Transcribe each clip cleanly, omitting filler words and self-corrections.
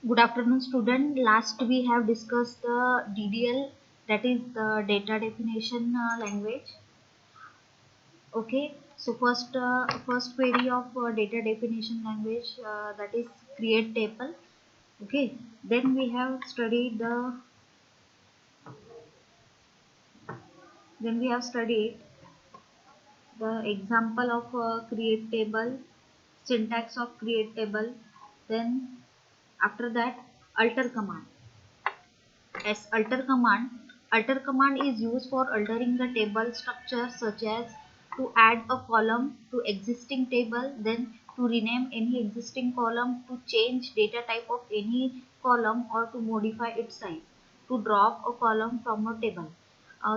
Good afternoon, student. Last we have discussed the DDL, that is the data definition language. Okay. So first query of data definition language, that is create table. Okay. Then we have studied the example of create table, syntax of create table. Then after that, alter command. As alter command is used for altering the table structure, such as to add a column to existing table, then to rename any existing column, to change data type of any column, or to modify its size, to drop a column from a table.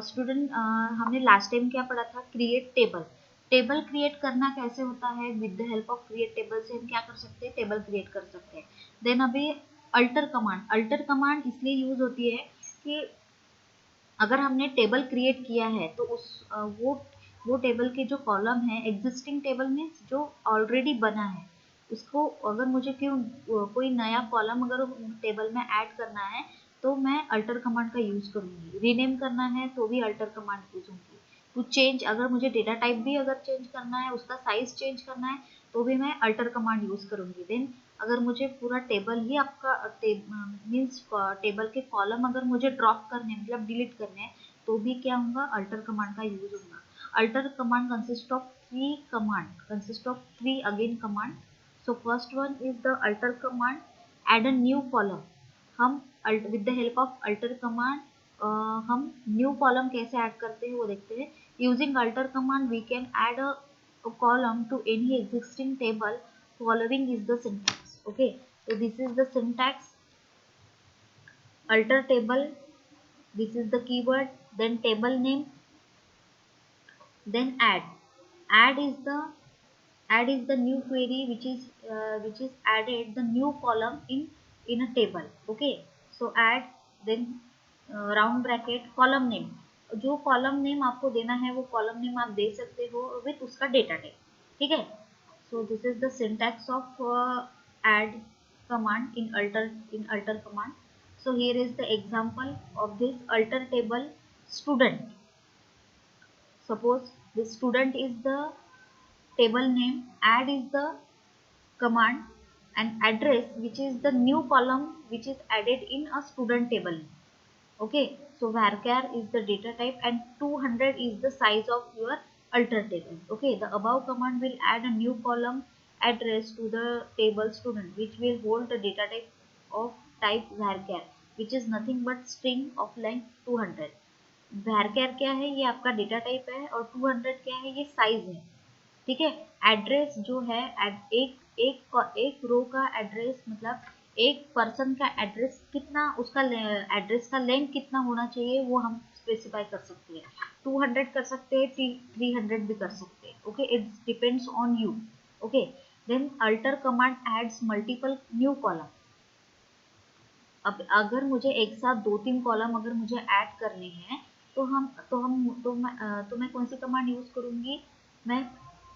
Student हमने last time क्या पढ़ा था? Create table. Table create करना कैसे होता है? With the help of create table से हम क्या कर सकते हैं? टेबल क्रिएट कर सकते हैं। देन अभी अल्टर कमांड इसलिए यूज होती है कि अगर हमने टेबल क्रिएट किया है तो वो टेबल के जो कॉलम है, एग्जिस्टिंग टेबल में जो ऑलरेडी बना है, उसको अगर मुझे कोई नया कॉलम अगर टेबल में ऐड करना है तो मैं अल्टर कमांड का यूज करूंगी। रीनेम करना है तो भी अल्टर कमांड यूज होंगी। टू चेंज, अगर मुझे डेटा टाइप भी अगर चेंज करना है, उसका साइज चेंज करना है, तो भी मैं अल्टर कमांड यूज करूंगी। देन अगर मुझे पूरा टेबल ही आपका मीन्स टेबल के कॉलम अगर मुझे ड्रॉप करने मतलब डिलीट करने हैं, तो भी क्या होगा? अल्टर कमांड का यूज होगा। Alter command consist of three again command. So first one is the alter command, add a new column. हम with the help of alter command हम न्यू कॉलम कैसे ऐड करते हैं वो देखते हैं। Using alter command we can add a column to any existing table. Following is the syntax. Okay, so this is the syntax. Alter table, this is the keyword, then table name, then add is the new query which is added the new column in a table. Okay, so add, then round bracket column name. जो column name आपको देना है वो column name आप दे सकते हो with उसका data type. ठीक है। सो this is the syntax of add command in alter command. So here is the example of this alter table student. Suppose the student is the table name, add is the command, and address which is the new column which is added in a student table. Okay, so varchar is the data type and 200 is the size of your alter table. Okay, the above command will add a new column address to the table student, which will hold the data type of type varchar, which is nothing but string of length 200. varchar क्या है? ये आपका data type है, और 200 क्या है? ये size है। ठीक है। एड्रेस जो है एक रो का एड्रेस, मतलब एक पर्सन का एड्रेस कितना, उसका एड्रेस का लेंथ कितना होना चाहिए वो हम स्पेसिफाई कर सकते हैं। 200 कर सकते हैं, 300 भी कर सकते हैं। Okay, it depends on you. Okay, then alter command adds multiple new column. अब अगर मुझे एक साथ 2-3 कॉलम अगर मुझे ऐड करने हैं, तो मैं कौन सी कमांड यूज करूंगी? मैं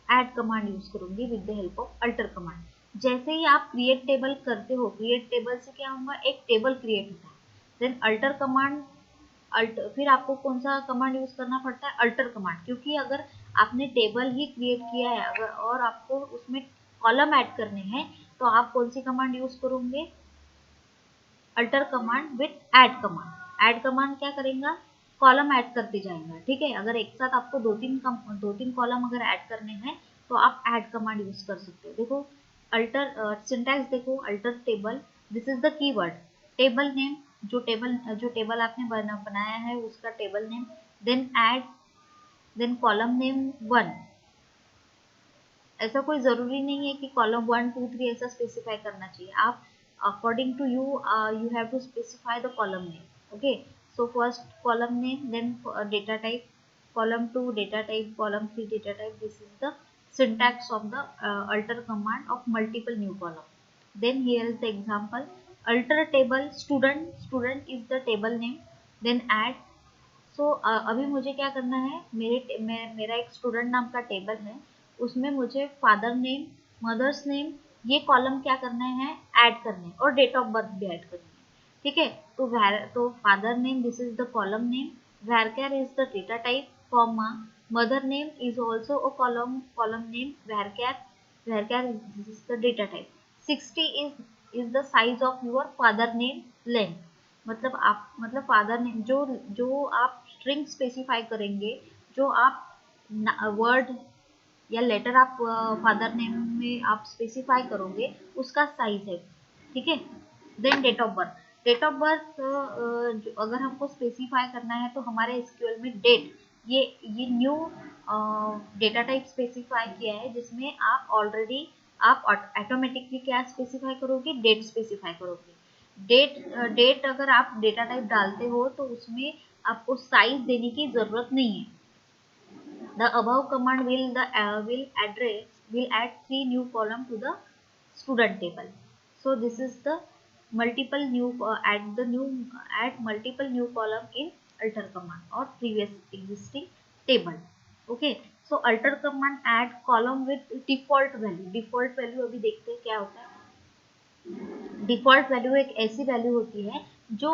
ऐड कमांड यूज करूंगी with the help of alter command. जैसे ही आप क्रिएट टेबल करते हो, क्रिएट टेबल से क्या होगा? एक टेबल क्रिएट होता है। देन अल्टर कमांड, फिर आपको कौन सा कमांड यूज करना पड़ता है? अल्टर कमांड, क्योंकि अगर आपने टेबल ही क्रिएट किया है अगर और आपको उसमें कॉलम ऐड करने हैं, तो आप कौन सी कमांड यूज करोगे? Alter command with add command क्या करेगा? कॉलम ऐड करते जाएगा। ठीक है। अगर एक साथ आपको दो तीन कॉलम अगर ऐड करने हैं, तो आप ऐड कमांड यूज कर सकते हो। देखो अल्टर सिंटैक्स देखो, alter table, this is the keyword, table name, जो टेबल आपने बनाया है उसका table name, then add, then column name 1। ऐसा कोई जरूरी नहीं है कि कॉलम 1 2 3 ऐसा स्पेसिफाई करना चाहिए। आप according to you you have to specify the column name. Okay, so first column name, then data type, column 2 data type, column 3 data type. This is the syntax of the alter command of multiple new column. Then here is the example, alter table student is the table name, then add. So अभी मुझे क्या करना है? मेरा एक student नाम का table है, उसमें मुझे फादर नेम, मदर्स नेम, ये कॉलम क्या करना है, ऐड करने हैं, और डेट ऑफ बर्थ भी ऐड करनी है, ठीक है। तो father name, this is the column name, varchar is the data type, comma, mother name is also a column name, varchar this is the data type. 60 is the size of your father name length, मतलब father name जो आप string specify करेंगे, जो आप word या letter आप father name में आप स्पेसिफाई करोगे उसका साइज है, ठीक है। Then date of birth, date of birth अगर हमको स्पेसिफाई करना है तो हमारे एसक्यूएल में डेट, ये न्यू डेटा टाइप स्पेसिफाई किया है, जिसमें आप ऑलरेडी आप ऑटोमेटिकली क्या स्पेसिफाई करोगे, डेट स्पेसिफाई करोगे। डेट अगर आप डेटा टाइप डालते हो तो उसमें आपको साइज देने की जरूरत नहीं है। The above command will add three new column to the student table. So this is the add multiple new column in alter command or previous existing table. Okay. So alter command add column with default value. Default value अभी देखते हैं क्या होता है। Default value एक ऐसी value होती है जो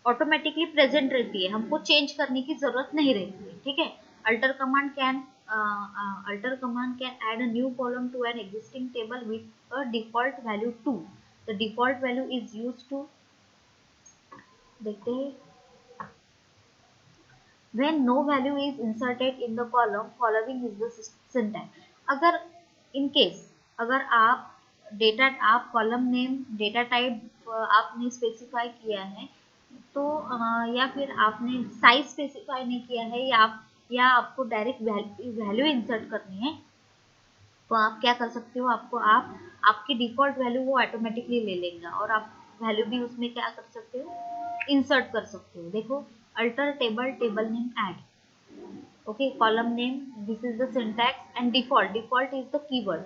ऑटोमेटिकली प्रेजेंट रहती है, हमको चेंज करने की जरूरत नहीं रहती है, ठीक है। Alter command can add a new column to an existing table with a default value 2। The default value is used to, देखते हैं, when no value is inserted in the column following is the syntax। अगर in case अगर आप column name data type आपने specify किया है तो या फिर आपने साइज स्पेसिफाई नहीं किया है, या आपको डायरेक्ट वैल्यू इंसर्ट करनी है, तो आप क्या कर सकते हो, आपकी डिफॉल्ट वैल्यू वो ऑटोमेटिकली ले लेगा और आप वैल्यू भी उसमें क्या कर सकते हो, इंसर्ट कर सकते हो। देखो, alter table name add, okay, column name, this is the syntax and default is the keyword,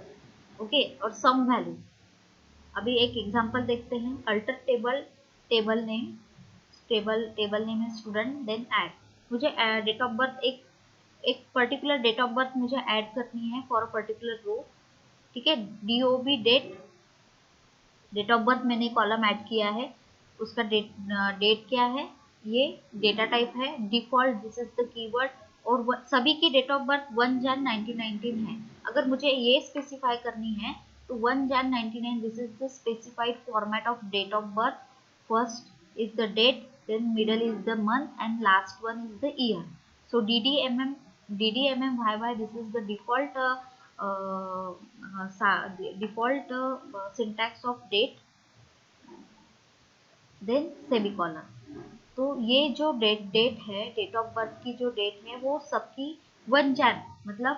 okay, और सम वैल्यू। अभी एक एग्जांपल देखते हैं, अल्टर टेबल नेम है स्टूडेंट, देन ऐड, मुझे डेट ऑफ बर्थ एक पर्टिकुलर डेट ऑफ बर्थ मुझे add करनी है फॉर अ पर्टिकुलर रो, ठीक है। DOB डेट ऑफ बर्थ मैंने कॉलम ऐड किया है, उसका डेट क्या है, ये डेटा टाइप है, default this is the keyword, और सभी की डेट ऑफ बर्थ 1 जन 1919 है। अगर मुझे ये स्पेसिफाई करनी है तो 1 Jan 1999 this is the specified format of date of birth, first is the date, then middle is the month and last one is the year. So DDMMYY this is the default syntax of date, then semicolon। तो ये जो date है, date of birth की जो date है वो सबकी 1 जन, मतलब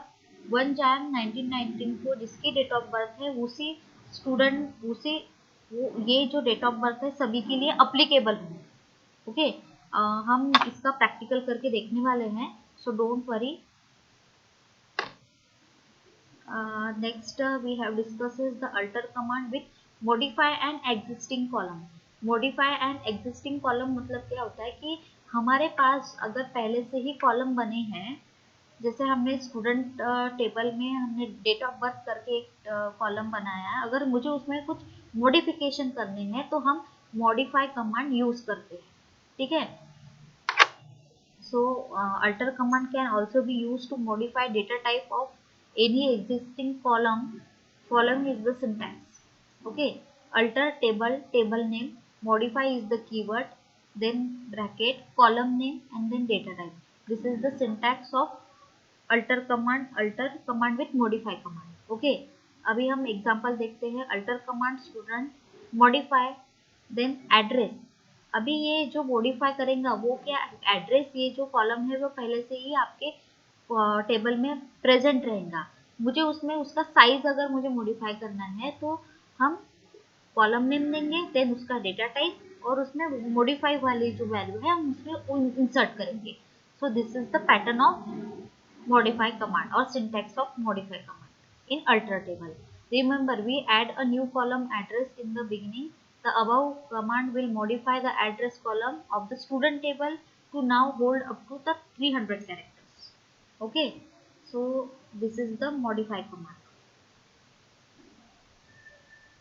1 जन 1919 को जिसकी डेट ऑफ बर्थ है उसी स्टूडेंट ये जो डेट ऑफ बर्थ है सभी के लिए अप्लीकेबल है, ओके। हम इसका प्रैक्टिकल करके देखने वाले हैं, so don't worry. Next we have discusses the alter command with modify and existing column. Modify and existing column मतलब क्या होता है कि हमारे पास अगर पहले से ही कॉलम बने हैं, जैसे हमने स्टूडेंट टेबल में हमने डेट ऑफ बर्थ करके एक कॉलम बनाया है, अगर मुझे उसमें कुछ मॉडिफिकेशन करने हैं तो हम मॉडिफाई कमांड यूज करते हैं, ठीक है। So alter command can also be used to modify data type of any existing column. Following is the syntax, okay, alter table name, modify is the keyword, then bracket, column name and then data type. This is the syntax of alter command with modify command, okay। अभी हम example देखते हैं, alter command student modify then address। अभी ये जो modify करेगा वो क्या, एड्रेस, ये जो कॉलम है वो पहले से ही आपके टेबल में प्रेजेंट रहेगा, मुझे उसमें उसका साइज अगर मुझे मॉडिफाई करना है तो हम कॉलम नेम देंगे, देन उसका डेटा टाइप और उसमें मॉडिफाई वाली जो वैल्यू है हम उसमें इंसर्ट करेंगे। So this is the pattern of modify command और syntax of modify command in alter table. Remember, we add a new column address in the beginning. The above command will modify the address column of the student table to now hold up to the 300 characters. Okay, so this is the modify command.